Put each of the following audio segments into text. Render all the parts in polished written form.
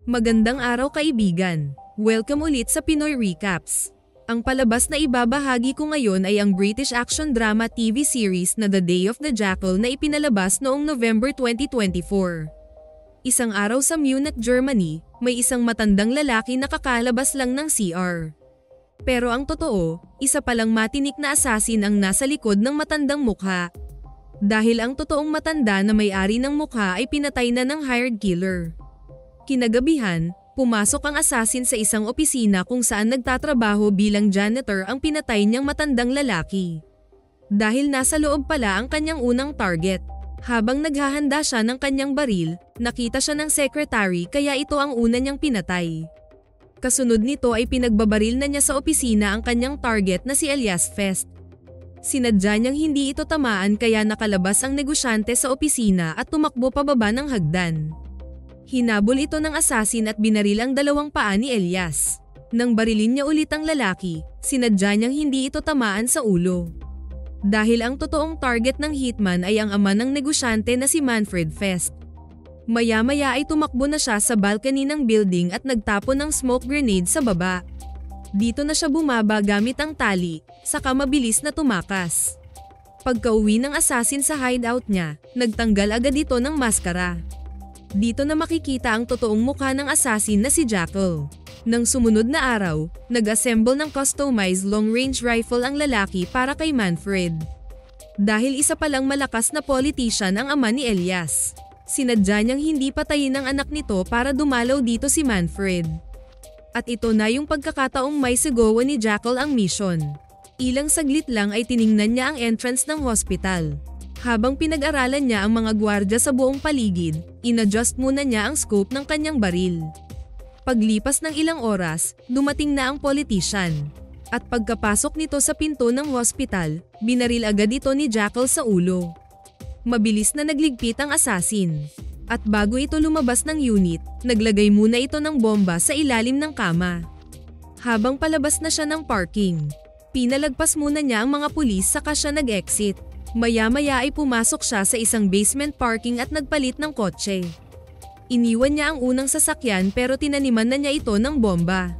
Magandang araw kaibigan! Welcome ulit sa Pinoy Recaps. Ang palabas na ibabahagi ko ngayon ay ang British action drama TV series na The Day of the Jackal na ipinalabas noong November 2024. Isang araw sa Munich, Germany, may isang matandang lalaki na kakalabas lang ng CR. Pero ang totoo, isa palang matinik na assassin ang nasa likod ng matandang mukha. Dahil ang totoong matanda na may-ari ng mukha ay pinatay na ng hired killer. Kinagabihan, pumasok ang assassin sa isang opisina kung saan nagtatrabaho bilang janitor ang pinatay niyang matandang lalaki. Dahil nasa loob pala ang kanyang unang target. Habang naghahanda siya ng kanyang baril, nakita siya ng secretary kaya ito ang una niyang pinatay. Kasunod nito ay pinagbabaril na niya sa opisina ang kanyang target na si Elias Fest. Sinadya niyang hindi ito tamaan kaya nakalabas ang negosyante sa opisina at tumakbo pababa ng hagdan. Hinabol ito ng assassin at binaril ang dalawang paa ni Elias. Nang barilin niya ulit ang lalaki, sinadya niyang hindi ito tamaan sa ulo. Dahil ang totoong target ng hitman ay ang ama ng negosyante na si Manfred Fest. Maya-maya ay tumakbo na siya sa balcony ng building at nagtapon ng smoke grenade sa baba. Dito na siya bumaba gamit ang tali, saka mabilis na tumakas. Pagka-uwi ng assassin sa hideout niya, nagtanggal agad ito ng maskara. Dito na makikita ang totoong mukha ng assassin na si Jackal. Nang sumunod na araw, nag-assemble ng customized long-range rifle ang lalaki para kay Manfred. Dahil isa palang malakas na politician ang ama ni Elias, sinadya niyang hindi patayin ang anak nito para dumalaw dito si Manfred. At ito na yung pagkakataong may sigawa ni Jackal ang mission. Ilang saglit lang ay tiningnan niya ang entrance ng hospital. Habang pinag-aralan niya ang mga gwardya sa buong paligid, in-adjust muna niya ang scope ng kanyang baril. Paglipas ng ilang oras, dumating na ang politician. At pagkapasok nito sa pinto ng hospital, binaril agad ito ni Jackal sa ulo. Mabilis na nagligpit ang assassin. At bago ito lumabas ng unit, naglagay muna ito ng bomba sa ilalim ng kama. Habang palabas na siya ng parking, pinalagpas muna niya ang mga pulis saka siya nag-exit. Maya-maya ay pumasok siya sa isang basement parking at nagpalit ng kotse. Iniwan niya ang unang sasakyan pero tinaniman na niya ito ng bomba.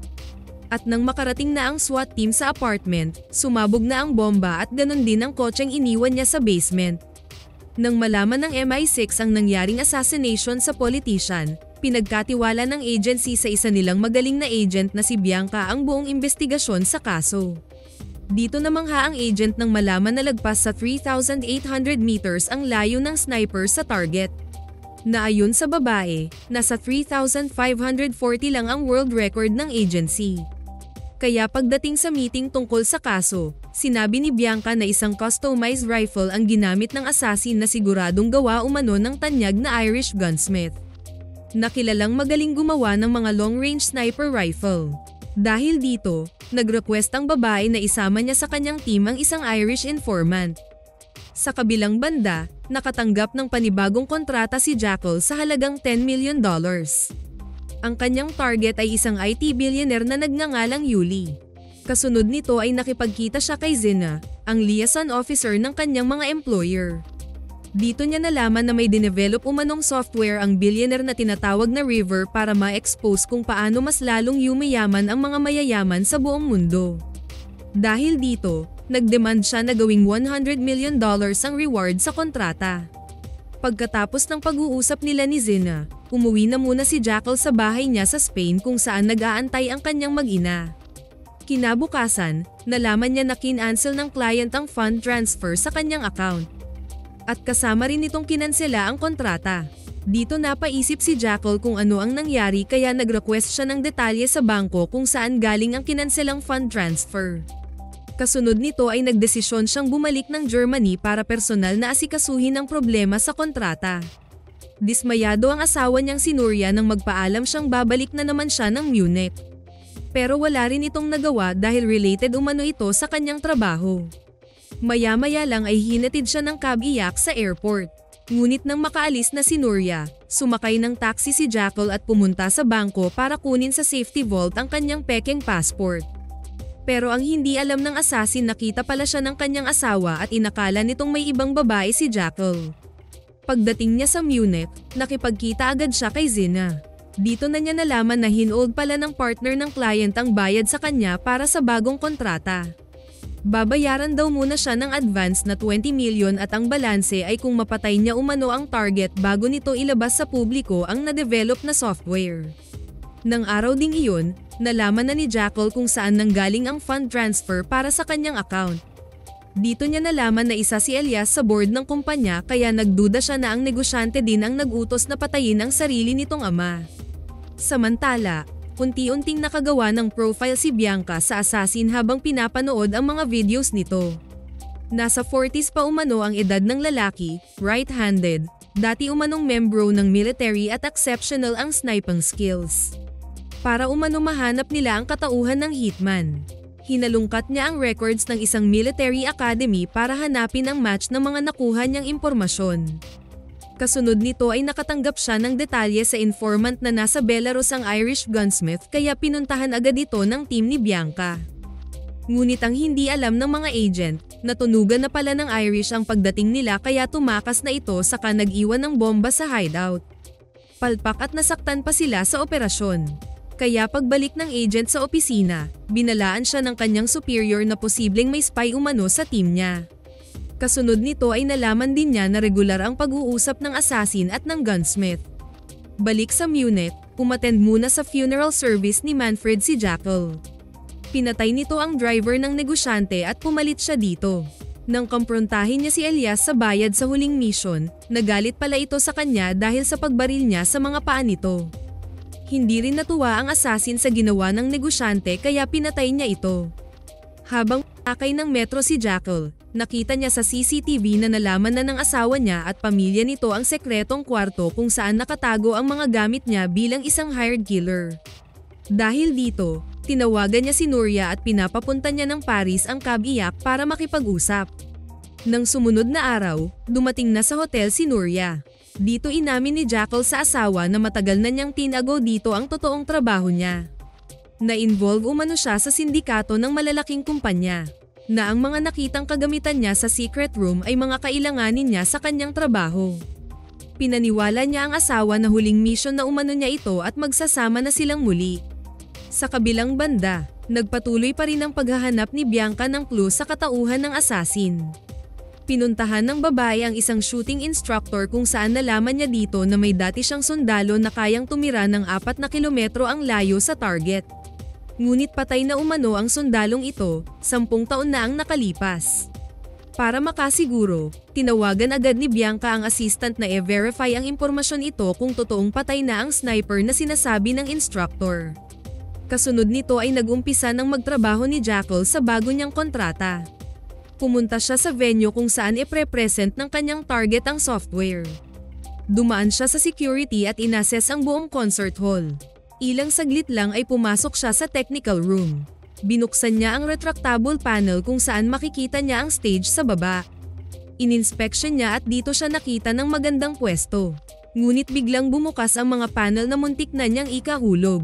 At nang makarating na ang SWAT team sa apartment, sumabog na ang bomba at ganon din ang kotseng iniwan niya sa basement. Nang malaman ng MI6 ang nangyaring assassination sa politician, pinagkatiwala ng agency sa isa nilang magaling na agent na si Bianca ang buong investigasyon sa kaso. Dito namangha ang agent nang malaman na lagpas sa 3,800 meters ang layo ng sniper sa target. Na ayon sa babae, nasa 3,540 lang ang world record ng agency. Kaya pagdating sa meeting tungkol sa kaso, sinabi ni Bianca na isang customized rifle ang ginamit ng assassin na siguradong gawa umano ng tanyag na Irish gunsmith. Nakilalang magaling gumawa ng mga long-range sniper rifle. Dahil dito, nag-request ang babae na isama niya sa kanyang team ang isang Irish informant. Sa kabilang banda, nakatanggap ng panibagong kontrata si Jackal sa halagang $10 million. Ang kanyang target ay isang IT billionaire na nagngangalang Yuli. Kasunod nito ay nakipagkita siya kay Zina, ang liaison officer ng kanyang mga employer. Dito niya nalaman na may dinevelop umanong software ang billionaire na tinatawag na River para ma-expose kung paano mas lalong yumayaman ang mga mayayaman sa buong mundo. Dahil dito, nagdemand siya na gawing $100 million ang reward sa kontrata. Pagkatapos ng pag-uusap nila ni Zina, umuwi na muna si Jackal sa bahay niya sa Spain kung saan nag-aantay ang kanyang mag-ina. Kinabukasan, nalaman niya na kinancel ng client ang fund transfer sa kanyang account. At kasama rin itong kinansela ang kontrata. Dito napaisip si Jackal kung ano ang nangyari kaya nag-request siya ng detalye sa bangko kung saan galing ang kinanselang fund transfer. Kasunod nito ay nagdesisyon siyang bumalik ng Germany para personal na asikasuhin ang problema sa kontrata. Dismayado ang asawa niyang si Nuria nang magpaalam siyang babalik na naman siya ng Munich. Pero wala rin itong nagawa dahil related umano ito sa kanyang trabaho. Maya-maya lang ay hinatid siya ng cab iyak sa airport. Ngunit nang makaalis na si Nuria, sumakay ng taxi si Jackal at pumunta sa bangko para kunin sa safety vault ang kanyang pekeng passport. Pero ang hindi alam ng assassin nakita pala siya ng kanyang asawa at inakala nitong may ibang babae si Jackal. Pagdating niya sa Munich, nakipagkita agad siya kay Zina. Dito na niya nalaman na hinold pala ng partner ng client ang bayad sa kanya para sa bagong kontrata. Babayaran daw muna siya ng advance na 20 million at ang balanse ay kung mapatay niya umano ang target bago nito ilabas sa publiko ang na-develop na software. Nang araw ding iyon, nalaman na ni Jackal kung saan nanggaling ang fund transfer para sa kanyang account. Dito niya nalaman na isa si Elias sa board ng kumpanya kaya nagduda siya na ang negosyante din ang nagutos na patayin ang sarili nitong ama. Samantala, unti-unting nakagawa ng profile si Bianca sa assassin habang pinapanood ang mga videos nito. Nasa 40s pa umano ang edad ng lalaki, right-handed, dati umanong membro ng military at exceptional ang sniping skills. Para umano mahanap nila ang katauhan ng hitman. Hinalungkat niya ang records ng isang military academy para hanapin ang match ng mga nakuha niyang impormasyon. Kasunod nito ay nakatanggap siya ng detalye sa informant na nasa Belarus ang Irish gunsmith kaya pinuntahan agad ito ng team ni Bianca. Ngunit ang hindi alam ng mga agent, natunugan na pala ng Irish ang pagdating nila kaya tumakas na ito saka nag-iwan ng bomba sa hideout. Palpak at nasaktan pa sila sa operasyon. Kaya pagbalik ng agent sa opisina, binalaan siya ng kanyang superior na posibleng may spy umano sa team niya. Kasunod nito ay nalaman din niya na regular ang pag-uusap ng assassin at ng gunsmith. Balik sa Munich, umattend muna sa funeral service ni Manfred si Jackal. Pinatay nito ang driver ng negosyante at pumalit siya dito. Nang kumprontahin niya si Elias sa bayad sa huling mission, nagalit pala ito sa kanya dahil sa pagbaril niya sa mga paa nito. Hindi rin natuwa ang assassin sa ginawa ng negosyante kaya pinatay niya ito. Habang akay ng metro si Jackal, nakita niya sa CCTV na nalaman na ng asawa niya at pamilya nito ang sekretong kwarto kung saan nakatago ang mga gamit niya bilang isang hired killer. Dahil dito, tinawagan niya si Nuria at pinapapunta niya ng Paris ang cab-iyak para makipag-usap. Nang sumunod na araw, dumating na sa hotel si Nuria. Dito inamin ni Jackal sa asawa na matagal na niyang tinago dito ang totoong trabaho niya. Na-involve umano siya sa sindikato ng malalaking kumpanya, na ang mga nakitang kagamitan niya sa secret room ay mga kailanganin niya sa kanyang trabaho. Pinaniwala niya ang asawa na huling mission na umano niya ito at magsasama na silang muli. Sa kabilang banda, nagpatuloy pa rin ang paghahanap ni Bianca ng clue sa katauhan ng assassin. Pinuntahan ng babae ang isang shooting instructor kung saan nalaman niya dito na may dati siyang sundalo na kayang tumira ng 4 na kilometro ang layo sa target. Ngunit patay na umano ang sundalong ito, 10 taon na ang nakalipas. Para makasiguro, tinawagan agad ni Bianca ang assistant na i-verify ang impormasyon ito kung totoong patay na ang sniper na sinasabi ng instructor. Kasunod nito ay nag-umpisa ng magtrabaho ni Jackal sa bago niyang kontrata. Pumunta siya sa venue kung saan ipre-present ng kanyang target ang software. Dumaan siya sa security at inassess ang buong concert hall. Ilang saglit lang ay pumasok siya sa technical room. Binuksan niya ang retractable panel kung saan makikita niya ang stage sa baba. Ininspeksyon niya at dito siya nakita ng magandang pwesto. Ngunit biglang bumukas ang mga panel na muntik na niyang ikahulog.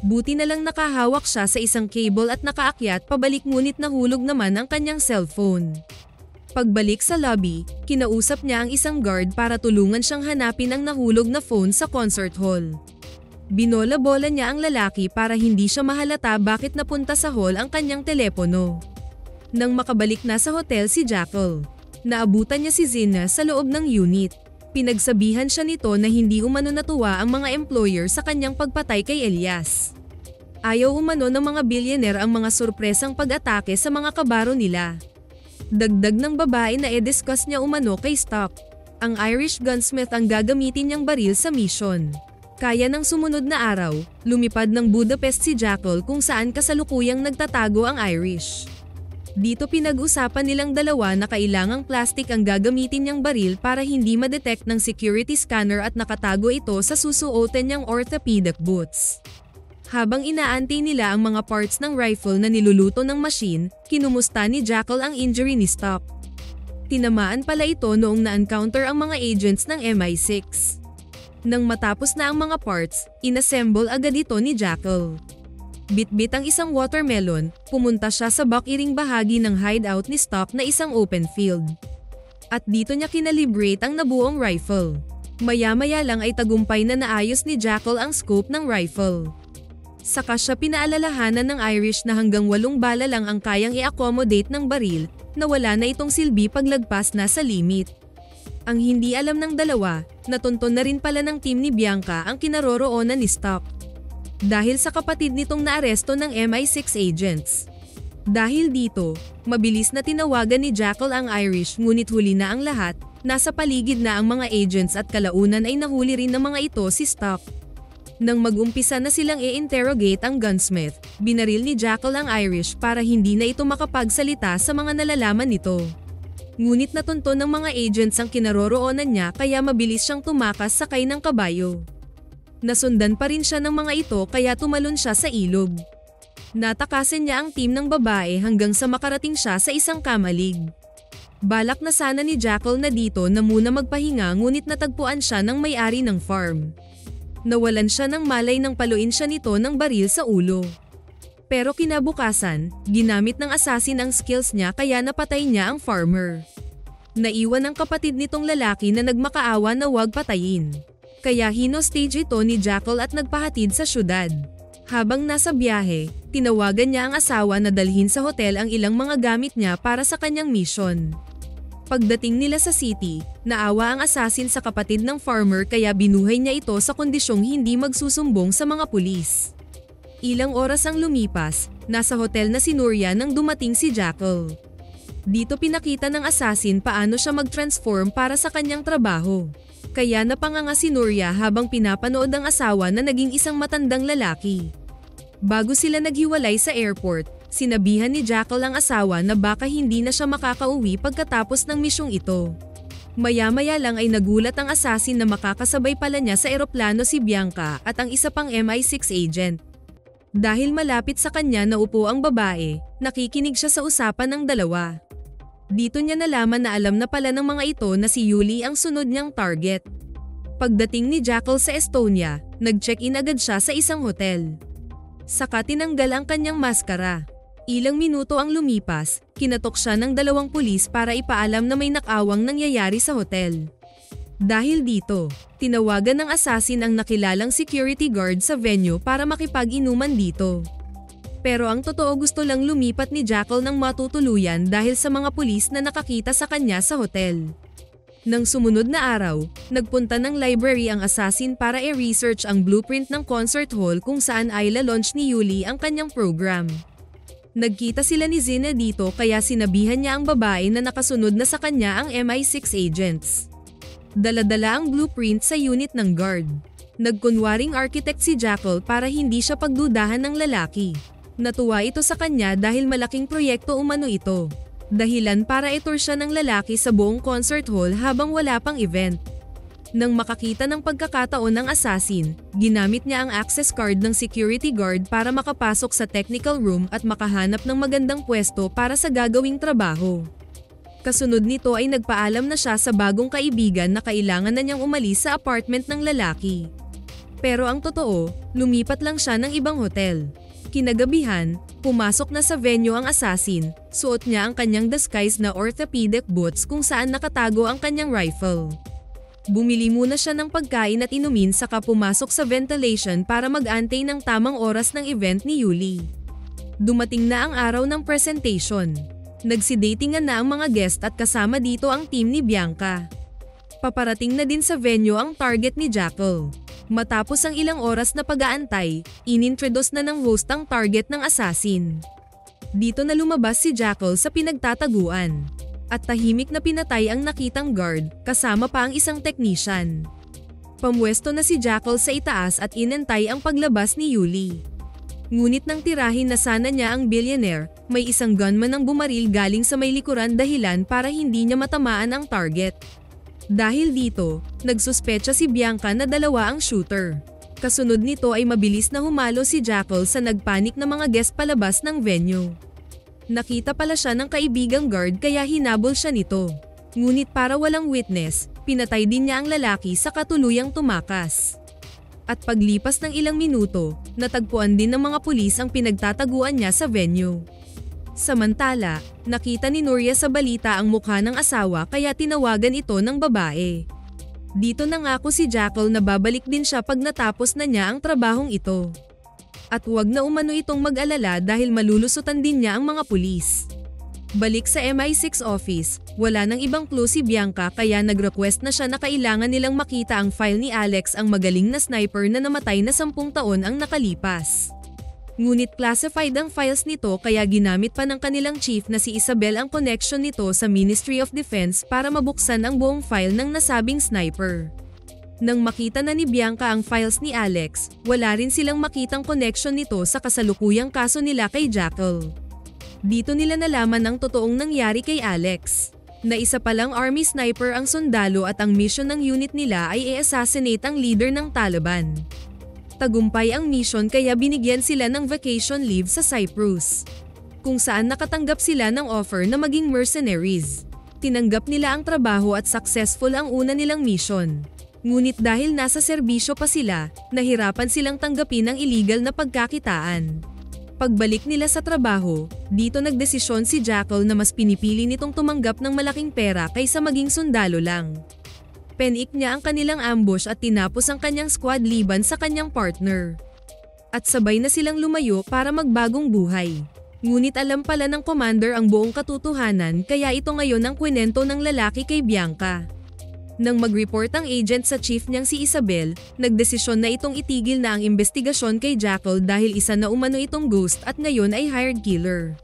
Buti na lang nakahawak siya sa isang cable at nakaakyat pabalik ngunit nahulog naman ang kanyang cellphone. Pagbalik sa lobby, kinausap niya ang isang guard para tulungan siyang hanapin ang nahulog na phone sa concert hall. Binola-bola niya ang lalaki para hindi siya mahalata bakit napunta sa hall ang kanyang telepono. Nang makabalik na sa hotel si Jackal, naabutan niya si Zina sa loob ng unit. Pinagsabihan siya nito na hindi umano natuwa ang mga employer sa kanyang pagpatay kay Elias. Ayaw umano ng mga billionaire ang mga surpresang pag-atake sa mga kabaro nila. Dagdag ng babae na i-discuss niya umano kay Stock. Ang Irish gunsmith ang gagamitin niyang baril sa mission. Kaya ng sumunod na araw, lumipad ng Budapest si Jackal kung saan kasalukuyang nagtatago ang Irish. Dito pinag-usapan nilang dalawa na kailangang plastic ang gagamitin niyang baril para hindi ma-detect ng security scanner at nakatago ito sa susuotin niyang orthopedic boots. Habang inaantay nila ang mga parts ng rifle na niluluto ng machine, kinumusta ni Jackal ang injury ni Stock. Tinamaan pala ito noong na-encounter ang mga agents ng MI6. Nang matapos na ang mga parts, inassemble agad ito ni Jackal. Bitbit ang isang watermelon, pumunta siya sa back-iring bahagi ng hideout ni Stock na isang open field. At dito niya kinalibrate ang nabuong rifle. Maya-maya lang ay tagumpay na naayos ni Jackal ang scope ng rifle. Saka siya pinaalalahanan ng Irish na hanggang 8 bala lang ang kayang i-accommodate ng baril, na wala na itong silbi paglagpas na sa limit. Ang hindi alam ng dalawa, natunton na rin pala ng team ni Bianca ang kinaroroonan ni Stock. Dahil sa kapatid nitong naaresto ng MI6 agents. Dahil dito, mabilis na tinawagan ni Jackal ang Irish ngunit huli na ang lahat, nasa paligid na ang mga agents at kalaunan ay nahuli rin ng mga ito si Stock. Nang mag-umpisa na silang i-interrogate ang gunsmith, binaril ni Jackal ang Irish para hindi na ito makapagsalita sa mga nalalaman nito. Ngunit natunton ng mga agents ang kinaroroonan niya kaya mabilis siyang tumakas sakay ng kabayo. Nasundan pa rin siya ng mga ito kaya tumalon siya sa ilog. Natakasan niya ang team ng babae hanggang sa makarating siya sa isang kamalig. Balak na sana ni Jackal na dito na muna magpahinga ngunit natagpuan siya ng may-ari ng farm. Nawalan siya ng malay nang paluin siya nito ng baril sa ulo. Pero kinabukasan, ginamit ng assassin ang skills niya kaya napatay niya ang farmer. Naiwan ang kapatid nitong lalaki na nagmakaawa na huwag patayin. Kaya hinostage ito ni Jackal at nagpahatid sa syudad. Habang nasa biyahe, tinawagan niya ang asawa na dalhin sa hotel ang ilang mga gamit niya para sa kanyang mission. Pagdating nila sa city, naawa ang assassin sa kapatid ng farmer kaya binuhay niya ito sa kondisyong hindi magsusumbong sa mga pulis. Ilang oras ang lumipas, nasa hotel na si Nuria nang dumating si Jackal. Dito pinakita ng assassin paano siya mag-transform para sa kanyang trabaho. Kaya napanganga si Nuria habang pinapanood ang asawa na naging isang matandang lalaki. Bago sila naghiwalay sa airport, sinabihan ni Jackal ang asawa na baka hindi na siya makakauwi pagkatapos ng misyong ito. Maya-maya lang ay nagulat ang assassin na makakasabay pala niya sa eroplano si Bianca at ang isa pang MI6 agent. Dahil malapit sa kanya na upo ang babae, nakikinig siya sa usapan ng dalawa. Dito niya nalaman na alam na pala ng mga ito na si Yuli ang sunod niyang target. Pagdating ni Jackal sa Estonia, nag-check-in agad siya sa isang hotel. Saka tinanggal ang kanyang maskara. Ilang minuto ang lumipas, kinatok siya ng 2 pulis para ipaalam na may nakawang nangyayari sa hotel. Dahil dito, tinawagan ng assassin ang nakilalang security guard sa venue para makipag-inuman dito. Pero ang totoo gusto lang lumipat ni Jackal ng matutuluyan dahil sa mga pulis na nakakita sa kanya sa hotel. Nang sumunod na araw, nagpunta ng library ang assassin para i-research ang blueprint ng concert hall kung saan ay la-launch ni Yuli ang kanyang program. Nagkita sila ni Zina dito kaya sinabihan niya ang babae na nakasunod na sa kanya ang MI6 agents. Dala-dala ang blueprint sa unit ng guard. Nagkunwaring architect si Jackal para hindi siya pagdudahan ng lalaki. Natuwa ito sa kanya dahil malaking proyekto umano ito. Dahilan para i-tour siya ng lalaki sa buong concert hall habang wala pang event. Nang makakita ng pagkakataon ng assassin, ginamit niya ang access card ng security guard para makapasok sa technical room at makahanap ng magandang pwesto para sa gagawing trabaho. Kasunod nito ay nagpaalam na siya sa bagong kaibigan na kailangan na niyang umalis sa apartment ng lalaki. Pero ang totoo, lumipat lang siya ng ibang hotel. Kinagabihan, pumasok na sa venue ang assassin, suot niya ang kanyang disguise na orthopedic boots kung saan nakatago ang kanyang rifle. Bumili muna siya ng pagkain at inumin saka pumasok sa ventilation para mag-antay ng tamang oras ng event ni Yuli. Dumating na ang araw ng presentation. Nagsidatingan na ang mga guest at kasama dito ang team ni Bianca. Paparating na din sa venue ang target ni Jackal. Matapos ang ilang oras na pag-aantay, inintroduce na ng host ang target ng assassin. Dito na lumabas si Jackal sa pinagtataguan. At tahimik na pinatay ang nakitang guard, kasama pa ang isang technician. Pamwesto na si Jackal sa itaas at inantay ang paglabas ni Yuli. Ngunit nang tirahin na sana niya ang billionaire, may isang gunman ang bumaril galing sa may likuran dahilan para hindi niya matamaan ang target. Dahil dito, nagsuspecha si Bianca na 2 ang shooter. Kasunod nito ay mabilis na humalo si Jackal sa nagpanik na mga guest palabas ng venue. Nakita pala siya ng kaibigang guard kaya hinabol siya nito. Ngunit para walang witness, pinatay din niya ang lalaki sa katuluyang tumakas. At paglipas ng ilang minuto, natagpuan din ng mga pulis ang pinagtataguan niya sa venue. Samantala, nakita ni Nuria sa balita ang mukha ng asawa kaya tinawagan ito ng babae. Dito nangako si Jackal na babalik din siya pag natapos na niya ang trabahong ito. At huwag na umano itong mag-alala dahil malulusutan din niya ang mga pulis. Balik sa MI6 office, wala nang ibang clue si Bianca kaya nag-request na siya na kailangan nilang makita ang file ni Alex, ang magaling na sniper na namatay na 10 taon ang nakalipas. Ngunit classified ang files nito kaya ginamit pa ng kanilang chief na si Isabel ang connection nito sa Ministry of Defense para mabuksan ang buong file ng nasabing sniper. Nang makita na ni Bianca ang files ni Alex, wala rin silang makitang connection nito sa kasalukuyang kaso nila kay Jackal. Dito nila nalaman ang totoong nangyari kay Alex, na isa palang army sniper ang sundalo at ang mission ng unit nila ay i-assassinate ang leader ng Taliban. Tagumpay ang mission kaya binigyan sila ng vacation leave sa Cyprus, kung saan nakatanggap sila ng offer na maging mercenaries. Tinanggap nila ang trabaho at successful ang una nilang mission. Ngunit dahil nasa serbisyo pa sila, nahirapan silang tanggapin ang illegal na pagkakitaan. Pagbalik nila sa trabaho, dito nagdesisyon si Jackal na mas pinipili nitong tumanggap ng malaking pera kaysa maging sundalo lang. Penik niya ang kanilang ambush at tinapos ang kanyang squad liban sa kanyang partner. At sabay na silang lumayo para magbagong buhay. Ngunit alam pala ng commander ang buong katotohanan kaya ito ngayon ang kwento ng lalaki kay Bianca. Nang mag-report ang agent sa chief niyang si Isabel, nagdesisyon na itong itigil na ang investigasyon kay Jackal dahil isa na umano itong ghost at ngayon ay hired killer.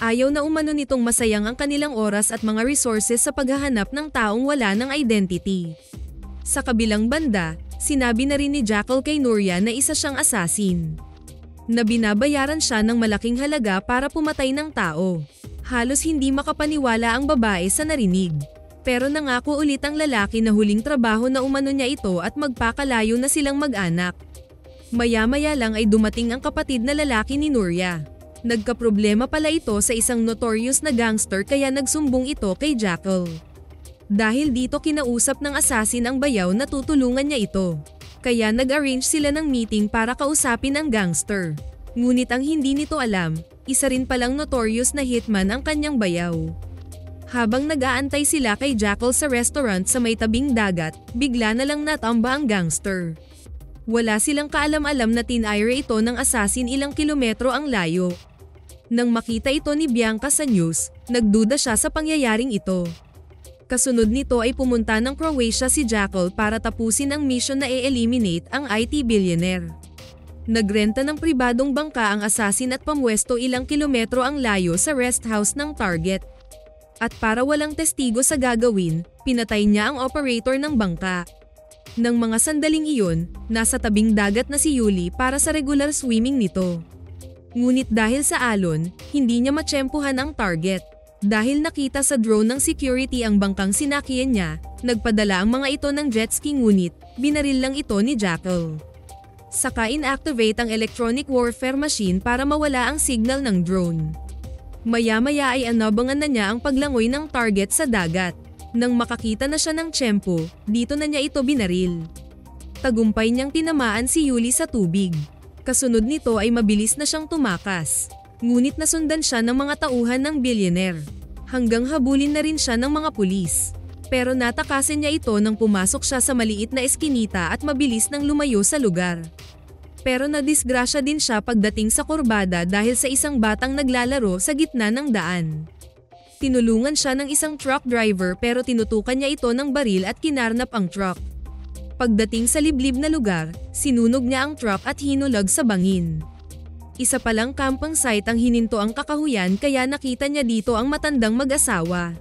Ayaw na umano nitong masayang ang kanilang oras at mga resources sa paghahanap ng taong wala ng identity. Sa kabilang banda, sinabi na rin ni Jackal kay Nuria na isa siyang assassin, na binabayaran siya ng malaking halaga para pumatay ng tao. Halos hindi makapaniwala ang babae sa narinig. Pero nangako ulit ang lalaki na huling trabaho na umano niya ito at magpakalayo na silang mag-anak. Maya-maya lang ay dumating ang kapatid na lalaki ni Nuria. Nagkaproblema pala ito sa isang notorious na gangster kaya nagsumbong ito kay Jackal. Dahil dito kinausap ng assassin ang bayaw na tutulungan niya ito. Kaya nag-arrange sila ng meeting para kausapin ang gangster. Ngunit ang hindi nito alam, isa rin palang notorious na hitman ang kanyang bayaw. Habang nag-aantay sila kay Jackal sa restaurant sa may tabing dagat, bigla na lang natamba ang gangster. Wala silang kaalam-alam na tinayre ito ng assassin ilang kilometro ang layo. Nang makita ito ni Bianca sa news, nagduda siya sa pangyayaring ito. Kasunod nito ay pumunta ng Croatia si Jackal para tapusin ang mission na i-eliminate ang IT billionaire. Nagrenta ng pribadong bangka ang assassin at pamwesto ilang kilometro ang layo sa rest house ng target. At para walang testigo sa gagawin, pinatay niya ang operator ng bangka. Nang mga sandaling iyon, nasa tabing dagat na si Yuli para sa regular swimming nito. Ngunit dahil sa alon, hindi niya matsyempuhan ang target. Dahil nakita sa drone ng security ang bangkang sinakyan niya, nagpadala ang mga ito ng jet ski ngunit, binaril lang ito ni Jackal. Saka inactivate ang electronic warfare machine para mawala ang signal ng drone. Maya-maya ay anabangan na niya ang paglangoy ng target sa dagat. Nang makakita na siya ng tiyempo, dito na niya ito binaril. Tagumpay niyang tinamaan si Yuli sa tubig. Kasunod nito ay mabilis na siyang tumakas. Ngunit nasundan siya ng mga tauhan ng billionaire. Hanggang habulin na rin siya ng mga pulis. Pero natakasan niya ito nang pumasok siya sa maliit na eskinita at mabilis nang lumayo sa lugar. Pero nadisgrasya din siya pagdating sa kurbada dahil sa isang batang naglalaro sa gitna ng daan. Tinulungan siya ng isang truck driver pero tinutukan niya ito ng baril at kinarnap ang truck. Pagdating sa liblib na lugar, sinunog niya ang truck at hinulag sa bangin. Isa palang camping site ang hininto ang kakahuyan kaya nakita niya dito ang matandang mag-asawa.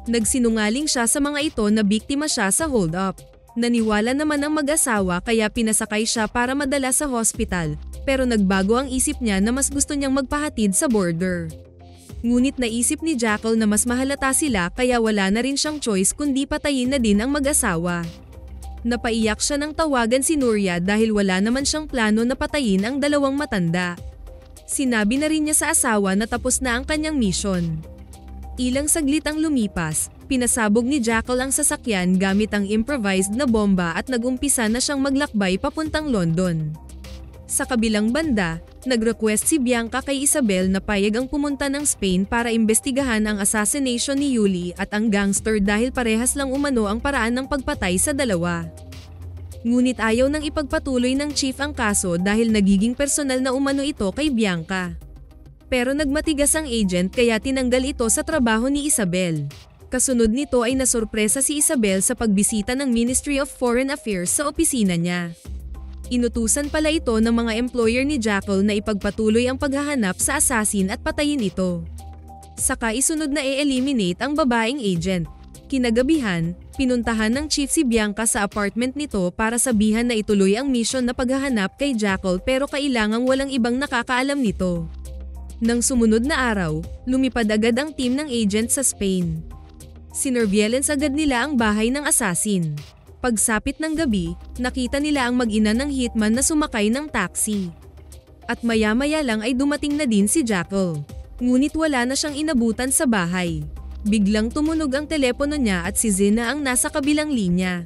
Nagsinungaling siya sa mga ito na biktima siya sa hold-up. Naniwala naman ang mag-asawa kaya pinasakay siya para madala sa hospital, pero nagbago ang isip niya na mas gusto niyang magpahatid sa border. Ngunit naisip ni Jackal na mas mahalata sila kaya wala na rin siyang choice kundi patayin na din ang mag-asawa. Napaiyak siya nang tawagan si Nuria dahil wala naman siyang plano na patayin ang dalawang matanda. Sinabi na rin niya sa asawa na tapos na ang kanyang mission. Ilang saglit ang lumipas, pinasabog ni Jackal ang sasakyan gamit ang improvised na bomba at nagumpisa na siyang maglakbay papuntang London. Sa kabilang banda, nag-request si Bianca kay Isabel na payag ang pumunta ng Spain para imbestigahan ang assassination ni Yuli at ang gangster dahil parehas lang umano ang paraan ng pagpatay sa dalawa. Ngunit ayaw nang ipagpatuloy ng chief ang kaso dahil nagiging personal na umano ito kay Bianca. Pero nagmatigas ang agent kaya tinanggal ito sa trabaho ni Isabel. Kasunod nito ay nasorpresa si Isabel sa pagbisita ng Ministry of Foreign Affairs sa opisina niya. Inutusan pala ito ng mga employer ni Jackal na ipagpatuloy ang paghahanap sa assassin at patayin ito. Saka isunod na i-eliminate ang babaeng agent. Kinagabihan, pinuntahan ng chief si Bianca sa apartment nito para sabihan na ituloy ang mission na paghahanap kay Jackal pero kailangang walang ibang nakakaalam nito. Nang sumunod na araw, lumipad agad ang team ng agent sa Spain. Sinerveillance agad nila ang bahay ng assassin. Pagsapit ng gabi, nakita nila ang mag-ina ng hitman na sumakay ng taxi. At maya-maya lang ay dumating na din si Jackal. Ngunit wala na siyang inabutan sa bahay. Biglang tumunog ang telepono niya at si Zina ang nasa kabilang linya.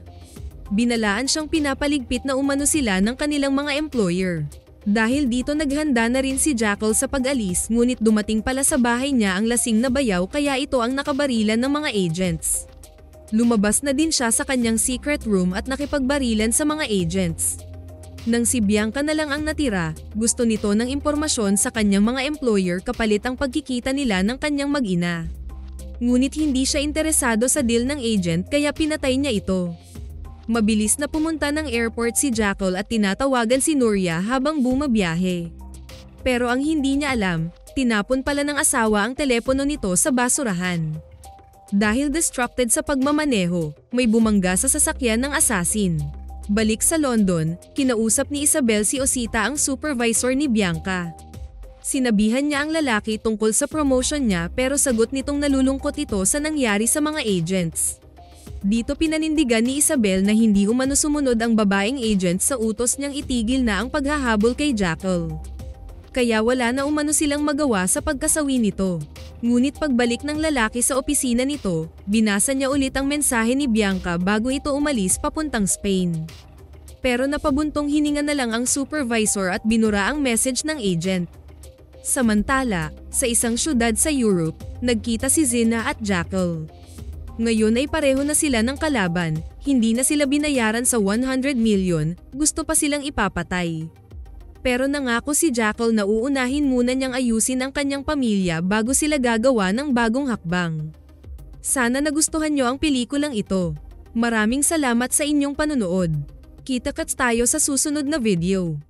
Binalaan siyang pinapaligpit na umano sila ng kanilang mga employer. Dahil dito naghanda na rin si Jackal sa pag-alis ngunit dumating pala sa bahay niya ang lasing na bayaw kaya ito ang nakabarilan ng mga agents. Lumabas na din siya sa kanyang secret room at nakipagbarilan sa mga agents. Nang si Bianca na lang ang natira, gusto nito ng impormasyon sa kanyang mga employer kapalit ang pagkikita nila ng kanyang mag-ina. Ngunit hindi siya interesado sa deal ng agent kaya pinatay niya ito. Mabilis na pumunta ng airport si Jackal at tinatawagan si Nuria habang bumabiyahe. Pero ang hindi niya alam, tinapon pala ng asawa ang telepono nito sa basurahan. Dahil distracted sa pagmamaneho, may bumangga sa sasakyan ng assassin. Balik sa London, kinausap ni Isabel si Osita ang supervisor ni Bianca. Sinabihan niya ang lalaki tungkol sa promotion niya pero sagot nitong nalulungkot ito sa nangyari sa mga agents. Dito pinanindigan ni Isabel na hindi umano sumunod ang babaeng agent sa utos niyang itigil na ang paghahabol kay Jackal. Kaya wala na umano silang magawa sa pagkasawi nito. Ngunit pagbalik ng lalaki sa opisina nito, binasa niya ulit ang mensahe ni Bianca bago ito umalis papuntang Spain. Pero napabuntong hininga na lang ang supervisor at binura ang message ng agent. Samantala, sa isang syudad sa Europe, nagkita si Zina at Jackal. Ngayon ay pareho na sila ng kalaban, hindi na sila binayaran sa 100 million, gusto pa silang ipapatay. Pero nangako si Jackal na uunahin muna niyang ayusin ang kanyang pamilya bago sila gagawa ng bagong hakbang. Sana nagustuhan niyo ang pelikulang ito. Maraming salamat sa inyong panonood. Kita-kits tayo sa susunod na video.